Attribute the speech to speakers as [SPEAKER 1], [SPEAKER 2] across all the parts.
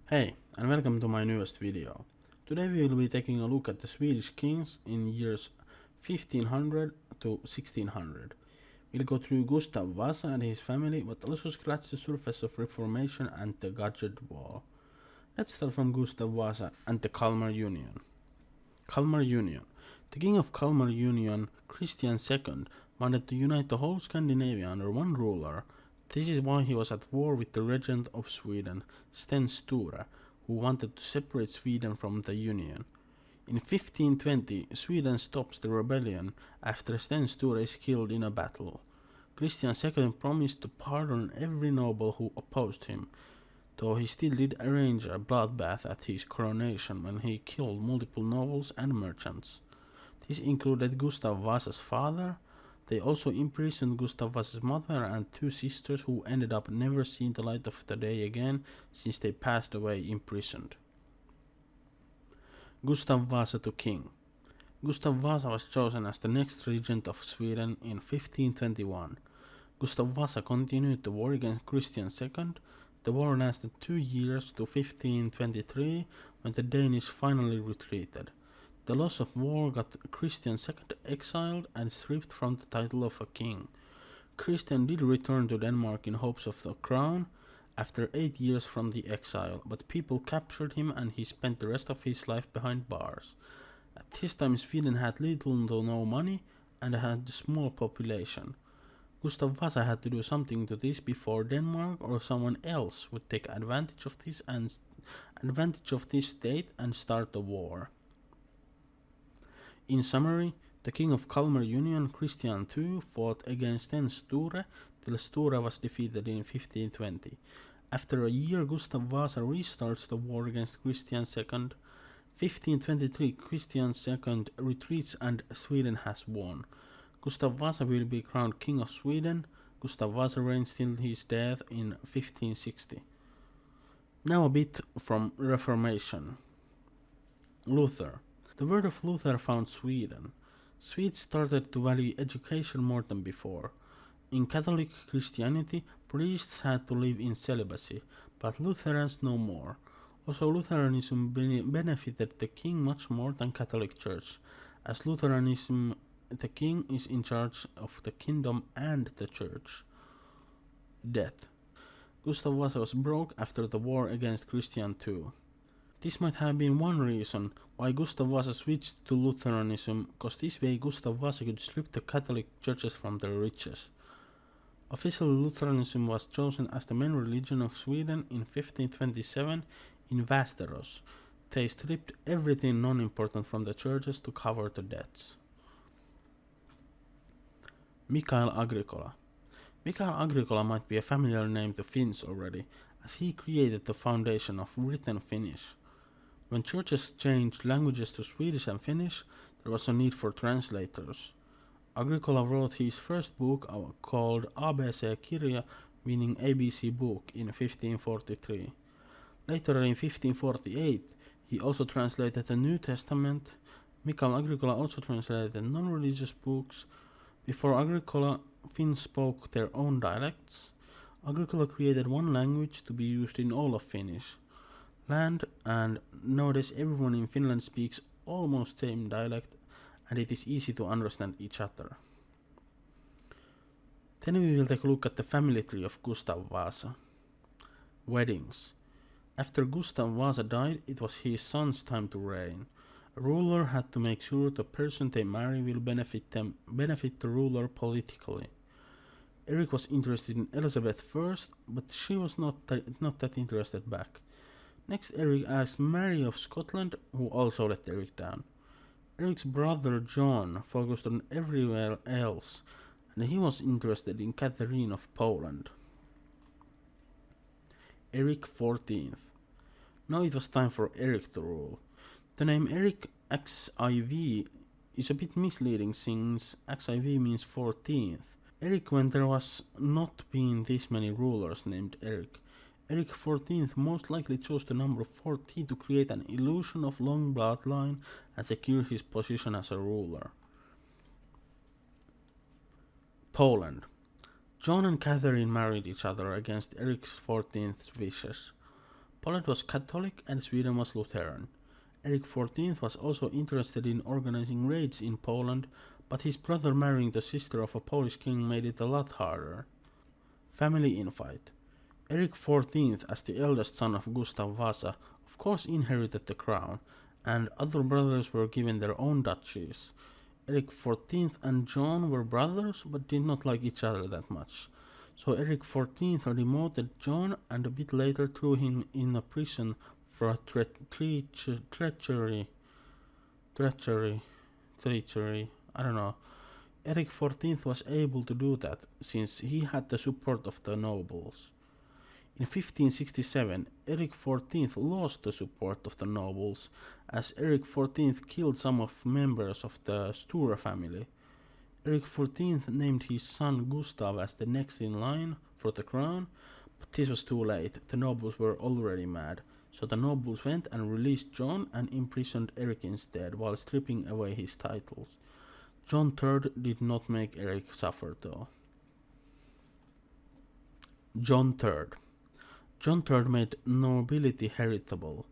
[SPEAKER 1] Hey, and welcome to my newest video. Today we will be taking a look at the Swedish kings in years 1500 to 1600. We'll go through Gustav Vasa and his family, but also scratch the surface of Reformation and the Gadget War. Let's start from Gustav Vasa and the Kalmar Union. Kalmar Union. The king of Kalmar Union, Christian II, wanted to unite the whole Scandinavia under one ruler. This is why he was at war with the regent of Sweden, Sten Sture, who wanted to separate Sweden from the Union. In 1520, Sweden stops the rebellion after Sten Sture is killed in a battle. Christian II promised to pardon every noble who opposed him, though he still did arrange a bloodbath at his coronation when he killed multiple nobles and merchants. This included Gustav Vasa's father. They also imprisoned Gustav Vasa's mother and two sisters who ended up never seeing the light of the day again since they passed away imprisoned. Gustav Vasa to king. Gustav Vasa was chosen as the next regent of Sweden in 1521. Gustav Vasa continued the war against Christian II. The war lasted 2 years to 1523 when the Danish finally retreated. The loss of war got Christian II exiled and stripped from the title of a king. Christian did return to Denmark in hopes of the crown after 8 years from the exile, but people captured him and he spent the rest of his life behind bars. At this time Sweden had little to no money and had a small population. Gustav Vasa had to do something to this before Denmark or someone else would take advantage of this state and start a war. In summary, the king of Kalmar Union, Christian II, fought against Sten Sture till Sture was defeated in 1520. After a year, Gustav Vasa restarts the war against Christian II. 1523, Christian II retreats and Sweden has won. Gustav Vasa will be crowned King of Sweden. Gustav Vasa reigns till his death in 1560. Now a bit from Reformation. Luther. The word of Luther found Sweden. Swedes started to value education more than before. In Catholic Christianity, priests had to live in celibacy, but Lutherans no more. Also, Lutheranism benefited the king much more than Catholic Church, as Lutheranism the king is in charge of the kingdom and the church. Death. Gustav Vasa was broke after the war against Christian II. This might have been one reason why Gustav Vasa switched to Lutheranism, cause this way Gustav Vasa could strip the Catholic churches from their riches. Officially, Lutheranism was chosen as the main religion of Sweden in 1527 in Västerås. They stripped everything non-important from the churches to cover the debts. Mikael Agricola. Mikael Agricola might be a familiar name to Finns already, as he created the foundation of written Finnish. When churches changed languages to Swedish and Finnish, there was a need for translators. Agricola wrote his first book called ABC-kirja, meaning ABC book, in 1543. Later in 1548, he also translated the New Testament. Mikael Agricola also translated non-religious books. Before Agricola, Finns spoke their own dialects. Agricola created one language to be used in all of Finnish land, and nowadays everyone in Finland speaks almost same dialect, and it is easy to understand each other. Then we will take a look at the family tree of Gustav Vasa. Weddings. After Gustav Vasa died, it was his son's time to reign. A ruler had to make sure the person they marry will benefit the ruler politically. Eric was interested in Elizabeth first, but she was not that interested back. Next, Eric asked Mary of Scotland, who also let Eric down. Eric's brother John focused on everywhere else, and he was interested in Catherine of Poland. Eric XIV. Now it was time for Eric to rule. The name Eric XIV is a bit misleading since XIV means 14th. Eric when there was not been this many rulers named Eric. Eric XIV most likely chose the number 14 to create an illusion of long bloodline and secure his position as a ruler. Poland. John and Catherine married each other against Eric XIV's wishes. Poland was Catholic and Sweden was Lutheran. Eric XIV was also interested in organizing raids in Poland, but his brother marrying the sister of a Polish king made it a lot harder. Family infight. Eric XIV, as the eldest son of Gustav Vasa, of course inherited the crown, and other brothers were given their own duchies. Eric XIV and John were brothers, but did not like each other that much. So Eric XIV demoted John and a bit later threw him in a prison for a treachery. I don't know. Eric XIV was able to do that since he had the support of the nobles. In 1567, Eric XIV lost the support of the nobles, as Eric XIV killed some of members of the Sture family. Eric XIV named his son Gustav as the next in line for the crown, but this was too late, the nobles were already mad, so the nobles went and released John and imprisoned Eric instead, while stripping away his titles. John III did not make Eric suffer though. John III. John III made nobility heritable.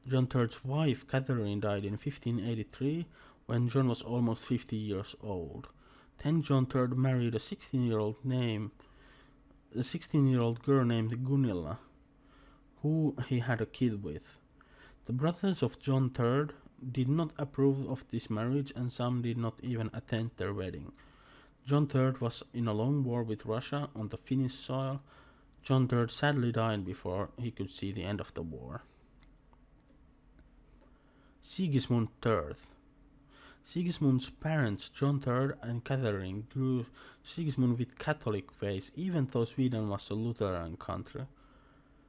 [SPEAKER 1] John III's wife Catherine died in 1583 when John was almost 50 years old. Then John III married a 16-year-old girl named Gunilla, who he had a kid with. The brothers of John III did not approve of this marriage, and some did not even attend their wedding. John III was in a long war with Russia on the Finnish soil. John III sadly died before he could see the end of the war. Sigismund III. Sigismund's parents, John III and Catherine, grew Sigismund with Catholic ways, even though Sweden was a Lutheran country.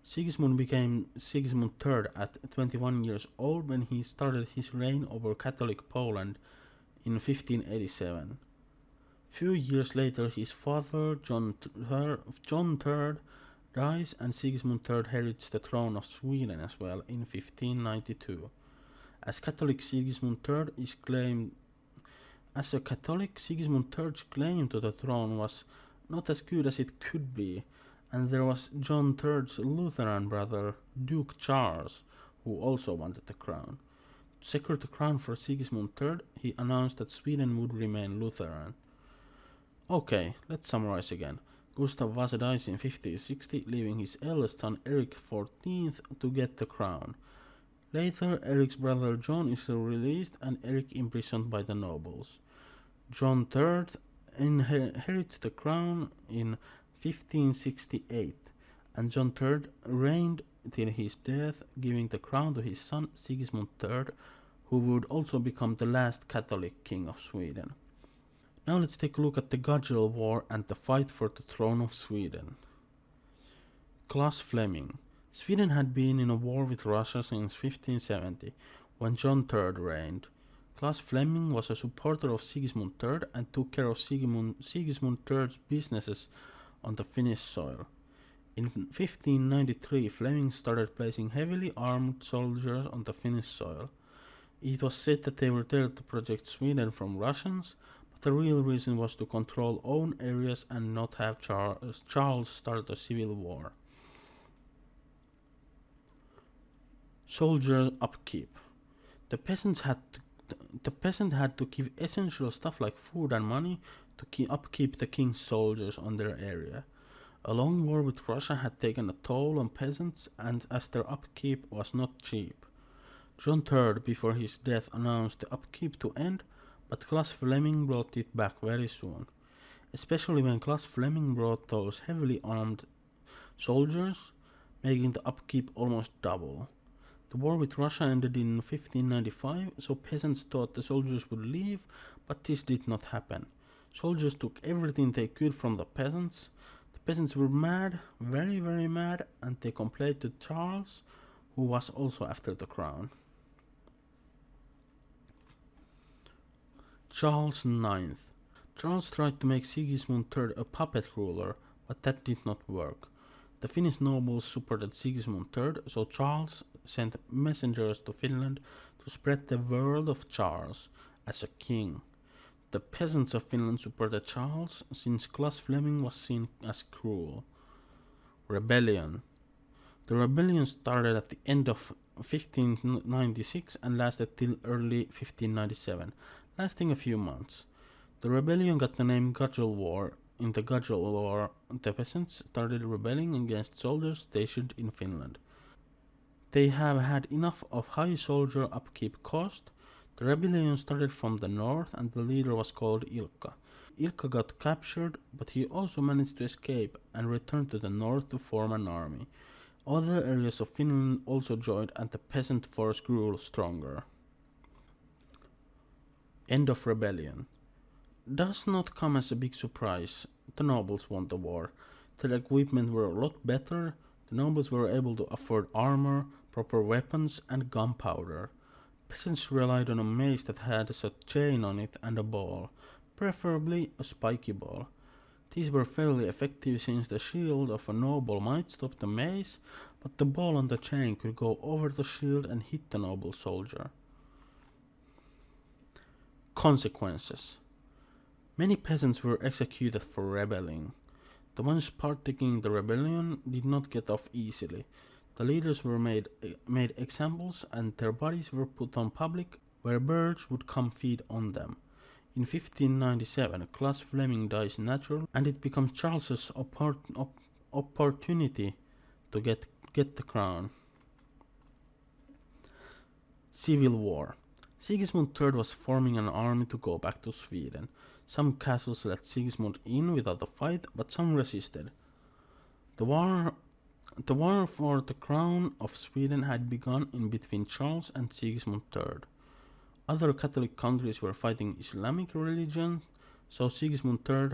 [SPEAKER 1] Sigismund became Sigismund III at 21 years old when he started his reign over Catholic Poland in 1587. Few years later, his father, John III, dies, and Sigismund III inherits the throne of Sweden as well in 1592. As a Catholic, Sigismund III's claim to the throne was not as good as it could be, and there was John III's Lutheran brother, Duke Charles, who also wanted the crown. To secure the crown for Sigismund III, he announced that Sweden would remain Lutheran. Okay, let's summarize again. Gustav Vasa dies in 1560, leaving his eldest son Eric XIV to get the crown. Later, Eric's brother John is released and Eric imprisoned by the nobles. John III inherits the crown in 1568, and John III reigned till his death, giving the crown to his son Sigismund III, who would also become the last Catholic king of Sweden. Now let's take a look at the Gudgel War and the fight for the throne of Sweden. Claes Fleming. Sweden had been in a war with Russia since 1570, when John III reigned. Claes Fleming was a supporter of Sigismund III and took care of Sigismund III's businesses on the Finnish soil. In 1593, Fleming started placing heavily armed soldiers on the Finnish soil. It was said that they were there to protect Sweden from Russians, but the real reason was to control own areas and not have Charles start a civil war. Soldier upkeep. The peasant had to give essential stuff like food and money to upkeep the king's soldiers on their area. A long war with Russia had taken a toll on peasants, and as their upkeep was not cheap. John III, before his death, announced the upkeep to end, but Claes Fleming brought it back very soon. Especially when Claes Fleming brought those heavily armed soldiers, making the upkeep almost double. The war with Russia ended in 1595, so peasants thought the soldiers would leave, but this did not happen. Soldiers took everything they could from the peasants. The peasants were mad, very, very mad, and they complained to Charles, who was also after the crown. Charles IX. Charles tried to make Sigismund III a puppet ruler, but that did not work. The Finnish nobles supported Sigismund III, so Charles sent messengers to Finland to spread the word of Charles as a king. The peasants of Finland supported Charles, since Claes Fleming was seen as cruel. Rebellion. The rebellion started at the end of 1596 and lasted till early 1597, lasting a few months. The rebellion got the name Gudgel War. In the Gudgel War, the peasants started rebelling against soldiers stationed in Finland. They have had enough of high soldier upkeep cost. The rebellion started from the north and the leader was called Ilkka. Ilkka got captured, but he also managed to escape and returned to the north to form an army. Other areas of Finland also joined and the peasant force grew stronger. End of rebellion. Does not come as a big surprise. The nobles won the war. Their equipment were a lot better. The nobles were able to afford armor, proper weapons, and gunpowder. Peasants relied on a mace that had a chain on it and a ball, preferably a spiky ball. These were fairly effective since the shield of a noble might stop the mace, but the ball on the chain could go over the shield and hit the noble soldier. Consequences. Many peasants were executed for rebelling. The ones partaking in the rebellion did not get off easily. The leaders were made examples and their bodies were put on public where birds would come feed on them. In 1597, Claes Fleming dies naturally and it becomes Charles's opportunity to get the crown. Civil War. Sigismund III was forming an army to go back to Sweden. Some castles let Sigismund in without a fight, but some resisted. The war for the crown of Sweden had begun in between Charles and Sigismund III. Other Catholic countries were fighting Islamic religion, so Sigismund III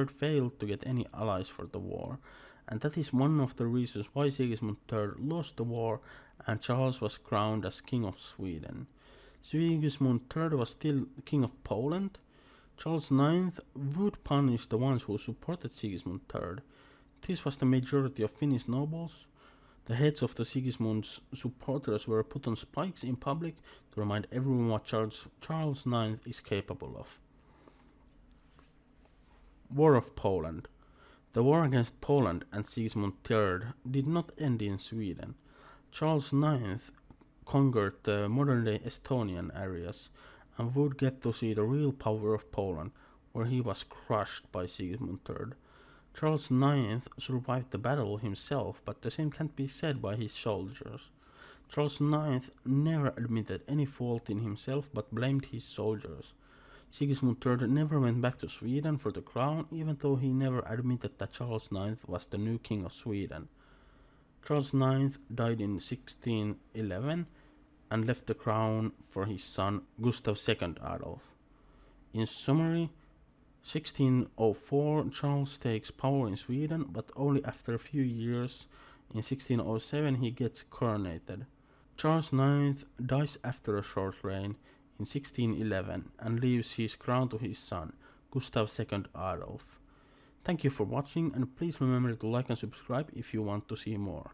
[SPEAKER 1] failed to get any allies for the war, and that is one of the reasons why Sigismund III lost the war and Charles was crowned as King of Sweden. Sigismund III was still King of Poland. Charles IX would punish the ones who supported Sigismund III. This was the majority of Finnish nobles. The heads of the Sigismund's supporters were put on spikes in public to remind everyone what Charles IX is capable of. War of Poland. The war against Poland and Sigismund III did not end in Sweden. Charles IX conquered the modern-day Estonian areas and would get to see the real power of Poland, where he was crushed by Sigismund III. Charles IX survived the battle himself, but the same can't be said by his soldiers. Charles IX never admitted any fault in himself but blamed his soldiers. Sigismund III never went back to Sweden for the crown, even though he never admitted that Charles IX was the new king of Sweden. Charles IX died in 1611 and left the crown for his son Gustav II Adolf. In summary, 1604 Charles takes power in Sweden, but only after a few years. In 1607 he gets coronated. Charles IX dies after a short reign in 1611 and leaves his crown to his son, Gustav II Adolf. Thank you for watching and please remember to like and subscribe if you want to see more.